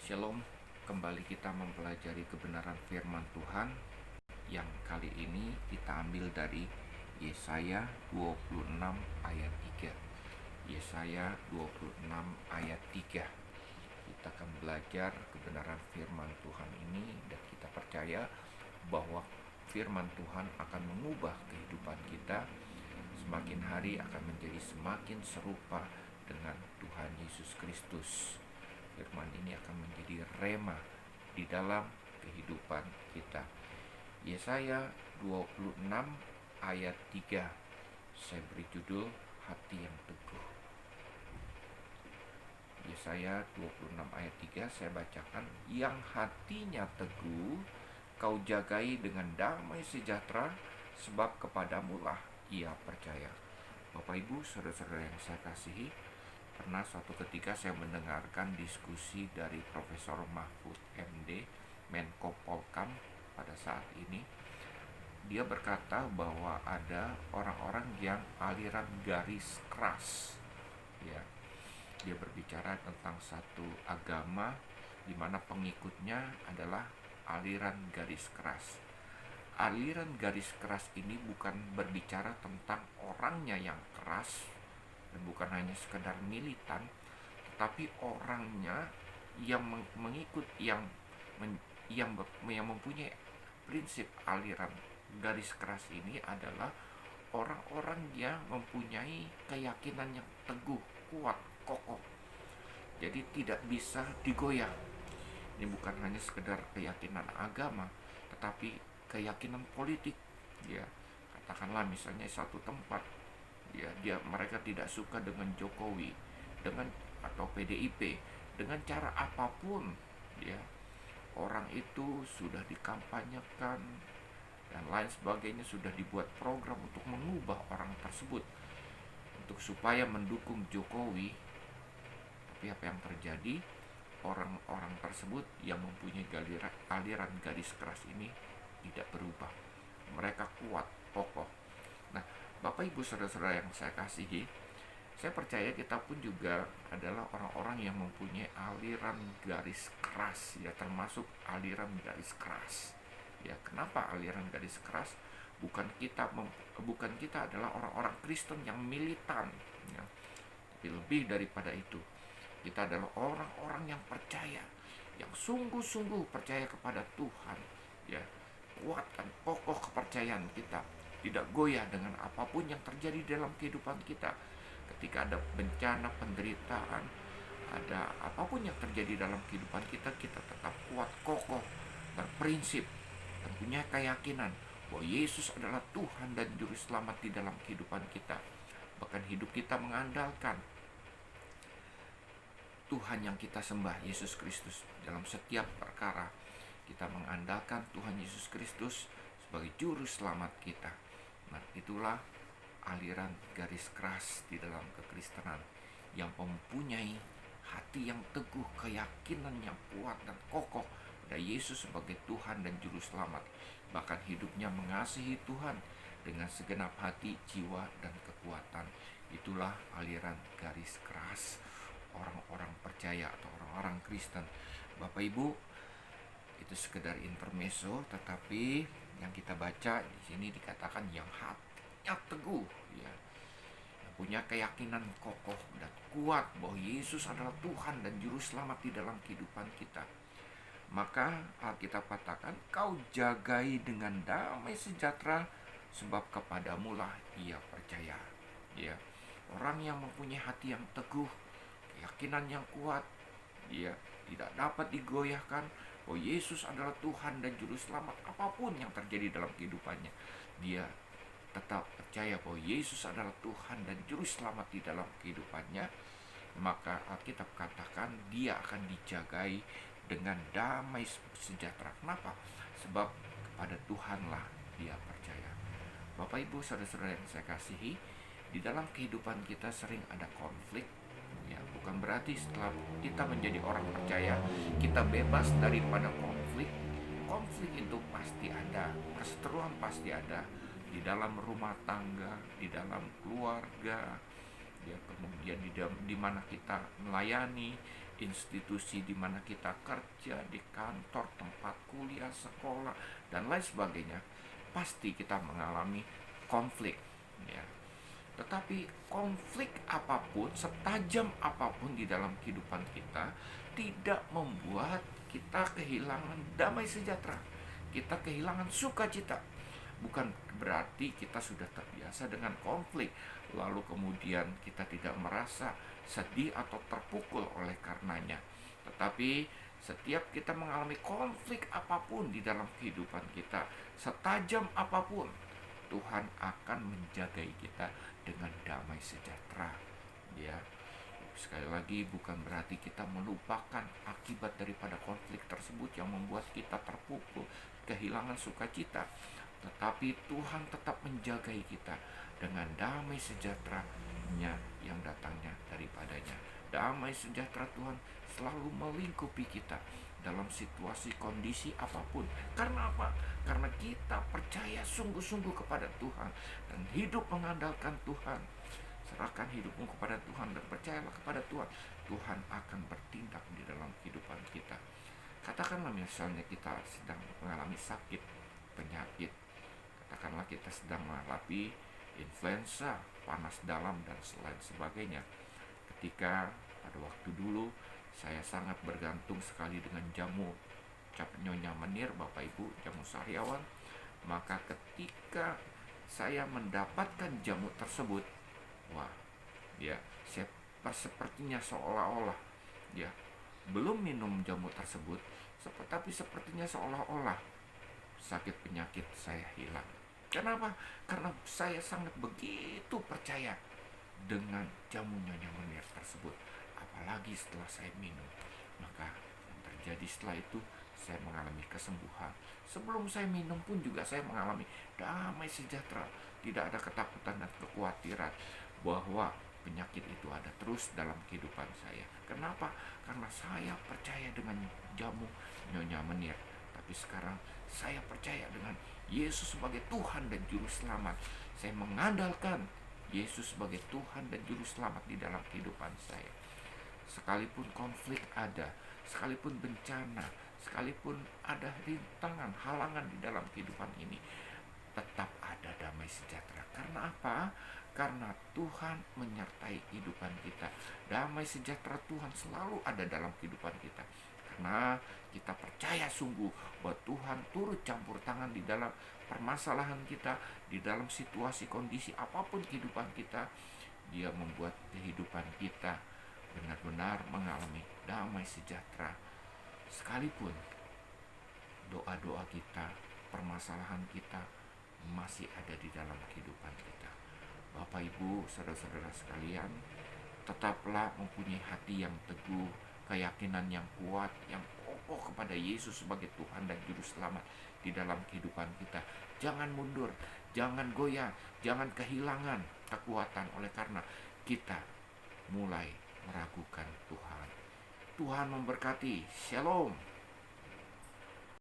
Shalom, kembali kita mempelajari kebenaran firman Tuhan yang kali ini kita ambil dari Yesaya 26 ayat 3. Yesaya 26 ayat 3. Kita akan belajar kebenaran firman Tuhan ini dan kita percaya bahwa firman Tuhan akan mengubah kehidupan kita. Semakin hari akan menjadi semakin serupa dengan Tuhan Yesus Kristus. Firman ini akan menjadi rema di dalam kehidupan kita. Yesaya 26 ayat 3. Saya beri judul hati yang teguh. Yesaya 26 ayat 3 saya bacakan. Yang hatinya teguh kau jagai dengan damai sejahtera, sebab kepadamulah ia percaya. Bapak Ibu, saudara-saudara yang saya kasihi, pernah suatu ketika saya mendengarkan diskusi dari Profesor Mahfud MD, Menko Polkam pada saat ini. Dia berkata bahwa ada orang-orang yang aliran garis keras. Ya, dia berbicara tentang satu agama di mana pengikutnya adalah aliran garis keras. Aliran garis keras ini bukan berbicara tentang orangnya yang keras dan bukan hanya sekedar militan, tetapi orangnya yang mengikut yang mempunyai prinsip aliran garis keras ini adalah orang-orang yang mempunyai keyakinan yang teguh, kuat, kokoh. Jadi tidak bisa digoyah. Ini bukan hanya sekedar keyakinan agama, tetapi keyakinan politik. Ya, katakanlah misalnya satu tempat, mereka tidak suka dengan Jokowi, atau PDIP, dengan cara apapun, orang itu sudah dikampanyekan dan lain sebagainya, sudah dibuat program untuk mengubah orang tersebut untuk supaya mendukung Jokowi. Tapi apa yang terjadi? Orang-orang tersebut yang mempunyai aliran garis keras ini tidak berubah. Mereka kuat, kokoh. Nah, Bapak Ibu saudara-saudara yang saya kasihi, saya percaya kita pun juga adalah orang-orang yang mempunyai aliran garis keras, termasuk aliran garis keras. Kenapa aliran garis keras? Bukan kita adalah orang-orang Kristen yang militan, tapi lebih daripada itu. Kita adalah orang-orang yang percaya, yang sungguh-sungguh percaya kepada Tuhan. Kuatkan kokoh kepercayaan kita, tidak goyah dengan apapun yang terjadi dalam kehidupan kita. Ketika ada bencana, penderitaan, ada apapun yang terjadi dalam kehidupan kita, kita tetap kuat, kokoh, berprinsip, dan punya keyakinan bahwa Yesus adalah Tuhan dan Juru Selamat di dalam kehidupan kita. Bahkan hidup kita mengandalkan Tuhan yang kita sembah, Yesus Kristus. Dalam setiap perkara kita mengandalkan Tuhan Yesus Kristus sebagai Juru Selamat kita. Nah, itulah aliran garis keras di dalam kekristenan yang mempunyai hati yang teguh, keyakinan yang kuat dan kokoh pada Yesus sebagai Tuhan dan Juru Selamat. Bahkan hidupnya mengasihi Tuhan dengan segenap hati, jiwa, dan kekuatan. Itulah aliran garis keras orang-orang percaya atau orang-orang Kristen. Bapak Ibu, itu sekedar intermezzo, tetapi yang kita baca di sini dikatakan yang hatinya teguh, yang punya keyakinan kokoh dan kuat bahwa Yesus adalah Tuhan dan Juru Selamat di dalam kehidupan kita. Maka Alkitab katakan, kau jagai dengan damai sejahtera, sebab kepadamulah ia percaya. Orang yang mempunyai hati yang teguh, keyakinan yang kuat, tidak dapat digoyahkan bahwa Yesus adalah Tuhan dan Juru Selamat. Apapun yang terjadi dalam kehidupannya, dia tetap percaya bahwa Yesus adalah Tuhan dan Juru Selamat di dalam kehidupannya. Maka Alkitab katakan dia akan dijagai dengan damai sejahtera. Kenapa? Sebab kepada Tuhanlah dia percaya. Bapak Ibu saudara-saudara yang saya kasihi, di dalam kehidupan kita sering ada konflik. Bukan berarti setelah kita menjadi orang percaya kita bebas daripada konflik. Konflik itu pasti ada, perseteruan pasti ada di dalam rumah tangga, di dalam keluarga, kemudian di mana kita melayani, institusi di mana kita kerja, di kantor, tempat kuliah, sekolah, dan lain sebagainya, pasti kita mengalami konflik, ya. Tetapi konflik apapun, setajam apapun di dalam kehidupan kita, tidak membuat kita kehilangan damai sejahtera. Kita kehilangan sukacita. Bukan berarti kita sudah terbiasa dengan konflik, lalu kemudian kita tidak merasa sedih atau terpukul oleh karenanya. Tetapi setiap kita mengalami konflik apapun di dalam kehidupan kita, setajam apapun, Tuhan akan menjagai kita dengan damai sejahtera, ya. Sekali lagi, bukan berarti kita melupakan akibat daripada konflik tersebut yang membuat kita terpukul, kehilangan sukacita, tetapi Tuhan tetap menjagai kita dengan damai sejahtera-Nya yang datangnya daripadanya. Damai sejahtera Tuhan selalu melingkupi kita dalam situasi kondisi apapun. Karena apa? Karena kita percaya sungguh-sungguh kepada Tuhan dan hidup mengandalkan Tuhan. Serahkan hidupmu kepada Tuhan dan percayalah kepada Tuhan. Tuhan akan bertindak di dalam kehidupan kita. Katakanlah misalnya kita sedang mengalami sakit, penyakit. Katakanlah kita sedang mengalami influenza, panas dalam, dan lain sebagainya. Ketika pada waktu dulu saya sangat bergantung sekali dengan jamu cap Nyonya Menir, Bapak Ibu, jamu sariawan. Maka ketika saya mendapatkan jamu tersebut, wah, ya, saya sepertinya seolah-olah, ya, belum minum jamu tersebut, tapi sepertinya seolah-olah sakit penyakit saya hilang. Kenapa? Karena saya sangat begitu percaya dengan jamu Nyonya Menir tersebut. Apalagi setelah saya minum, maka yang terjadi setelah itu saya mengalami kesembuhan. Sebelum saya minum pun juga saya mengalami damai sejahtera. Tidak ada ketakutan dan kekhawatiran bahwa penyakit itu ada terus dalam kehidupan saya. Kenapa? Karena saya percaya dengan jamu Nyonya Menir. Tapi sekarang saya percaya dengan Yesus sebagai Tuhan dan Juru Selamat. Saya mengandalkan Yesus sebagai Tuhan dan Juru Selamat di dalam kehidupan saya. Sekalipun konflik ada, sekalipun bencana, sekalipun ada rintangan, halangan di dalam kehidupan ini, tetap ada damai sejahtera. Karena apa? Karena Tuhan menyertai kehidupan kita. Damai sejahtera Tuhan selalu ada dalam kehidupan kita. Karena kita percaya sungguh bahwa Tuhan turut campur tangan di dalam permasalahan kita, di dalam situasi kondisi apapun kehidupan kita. Dia membuat kehidupan kita benar-benar mengalami damai sejahtera. Sekalipun doa-doa kita, permasalahan kita masih ada di dalam kehidupan kita. Bapak, Ibu, saudara-saudara sekalian, tetaplah mempunyai hati yang teguh, keyakinan yang kuat, yang kokoh kepada Yesus sebagai Tuhan dan Juru Selamat di dalam kehidupan kita. Jangan mundur, jangan goyah, jangan kehilangan kekuatan oleh karena kita mulai meragukan Tuhan. Tuhan memberkati. Shalom.